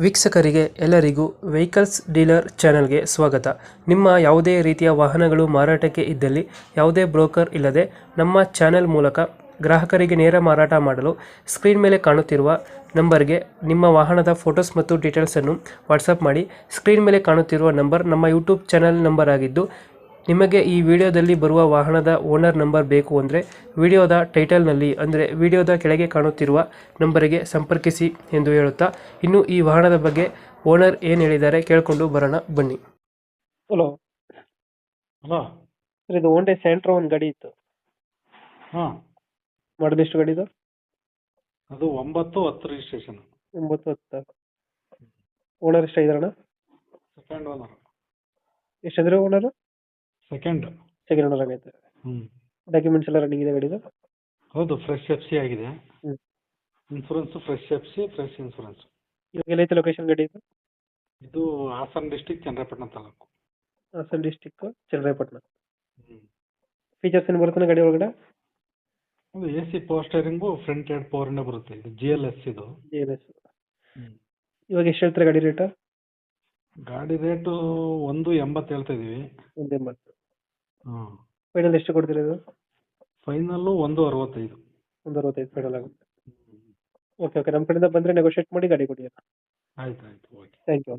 ವೀಕ್ಷಕರಿಗೆ ಎಲ್ಲರಿಗೂ vehicles dealer ಚಾನೆಲ್ಗೆ ಸ್ವಾಗತ. ನಿಮ್ಮ ಯಾವುದೇ ರೀತಿಯ ವಾಹನಗಳು ಮಾರಾಟಕ್ಕೆ ಇದ್ದಲ್ಲಿ ಯಾವುದೇ ಬ್ರೋಕರ್ ಇಲ್ಲದೆ ನಮ್ಮ ಚಾನೆಲ್ ಮೂಲಕ ಗ್ರಾಹಕರಿಗೆ ನೇರ ಮಾರಾಟ ಮಾಡಲು ಸ್ಕ್ರೀನ್ ಮೇಲೆ ಕಾಣುತ್ತಿರುವ ನಂಬರ್ಗೆ ನಿಮ್ಮ ವಾಹನದ ಫೋಟೋಸ್ ಮತ್ತು ಡೀಟೇಲ್ಸನ್ನು ವಾಟ್ಸಪ್ ಮಾಡಿ. ಸ್ಕ್ರೀನ್ ಮೇಲೆ ಕಾಣುತ್ತಿರುವ ನಂಬರ್ ನಮ್ಮ ಯೂಟ್ಯೂಬ್ ಚಾನೆಲ್ ನಂಬರ್ ಆಗಿದ್ದು, ನಿಮಗೆ ಈ ವಿಡಿಯೋದಲ್ಲಿ ಬರುವ ವಾಹನದ ಓನರ್ ನಂಬರ್ ಬೇಕು ಅಂದರೆ ವಿಡಿಯೋದ ಟೈಟಲ್ನಲ್ಲಿ ಅಂದರೆ ವಿಡಿಯೋದ ಕೆಳಗೆ ಕಾಣುತ್ತಿರುವ ನಂಬರಿಗೆ ಸಂಪರ್ಕಿಸಿ ಎಂದು ಹೇಳುತ್ತಾ, ಇನ್ನು ಈ ವಾಹನದ ಬಗ್ಗೆ ಓನರ್ ಏನು ಹೇಳಿದ್ದಾರೆ ಕೇಳಿಕೊಂಡು ಬರೋಣ ಬನ್ನಿ. Hello hello. ಸರ್, ಇದು ಹೋಂಡಾ ಸೆಂಟ್ರೋ ಒಂದು ಗಾಡಿ ಇತ್ತು, ಹಾಂ, ಮಾಡಲ್ ಎಷ್ಟು ಗಾಡಿದು? ಅದು 9-10 ರಿಜಿಸ್ಟ್ರೇಷನ್. 9-10. ಓನರ್ ಎಷ್ಟಾಗಿದಾರಣ? Second owner. ಎಷ್ಟಾದ್ರೆ ಓನರ್? ಸೆಕೆಂಡ್ ಓನರ್ ಆಗೈತೆ. ಹ್ಞೂ, ಡಾಕ್ಯುಮೆಂಟ್ಸ್ ಎಲ್ಲ ರನ್ನಿಂಗ್ ಇದೆ ಗಾಡಿದು? ಹೌದು, ಫ್ರೆಶ್ ಎಫ್ ಸಿ ಆಗಿದೆ. ಹ್ಞೂ. Insurance fresh F C, fresh insurance. ಇವಾಗ ಎಲ್ಲೈತೆ ಲೊಕೇಶನ್ ಗಾಡಿ ಇದು? ಇದು ಹಾಸನ ಡಿಸ್ಟಿಕ್, ಚನ್ನರಾಯಪಟ್ಟಣ ತಾಲೂಕು. ಹಾಸನ ಡಿಸ್ಟಿಕ್, ಚನ್ನರಾಯಪಟ್ಟಣ. ಹ್ಞೂ. ಫೀಚರ್ಸ್ ಏನು ಬರುತ್ತೆ ಗಾಡಿ ಒಳಗಡೆ? ಅದು A C power steering, front ಎರಡು ಪವರಿಂದ ಬರುತ್ತೆ. ಇದು ಜಿ ಎಲ್ ಎಸ್ ಇದು. JLS. ಹ್ಞೂ. ಇವಾಗ ಎಷ್ಟು ಹೇಳ್ತಾರೆ ಗಾಡಿ ರೇಟು? ಗಾಡಿ ರೇಟು 1.80 ಹೇಳ್ತಾ ಇದ್ದೀವಿ. 1.80. ಹಾಂ. ಫೈನಲ್ ಎಷ್ಟು ಕೊಡ್ತೀರಿ ಇದು? ಫೈನಲ್ಲು 1.65. 1.65 ಫೈನಲ್ ಆಗುತ್ತೆ. ಹ್ಞೂ. ಓಕೆ, ನಮ್ಮ ಕಡೆಯಿಂದ ಬಂದರೆ ನೆಗೋಷಿಯೇಟ್ ಮಾಡಿ ಗಾಡಿ ಕೊಡಿ. ಆಯ್ತು ಆಯ್ತು, ಓಕೆ. Thank you.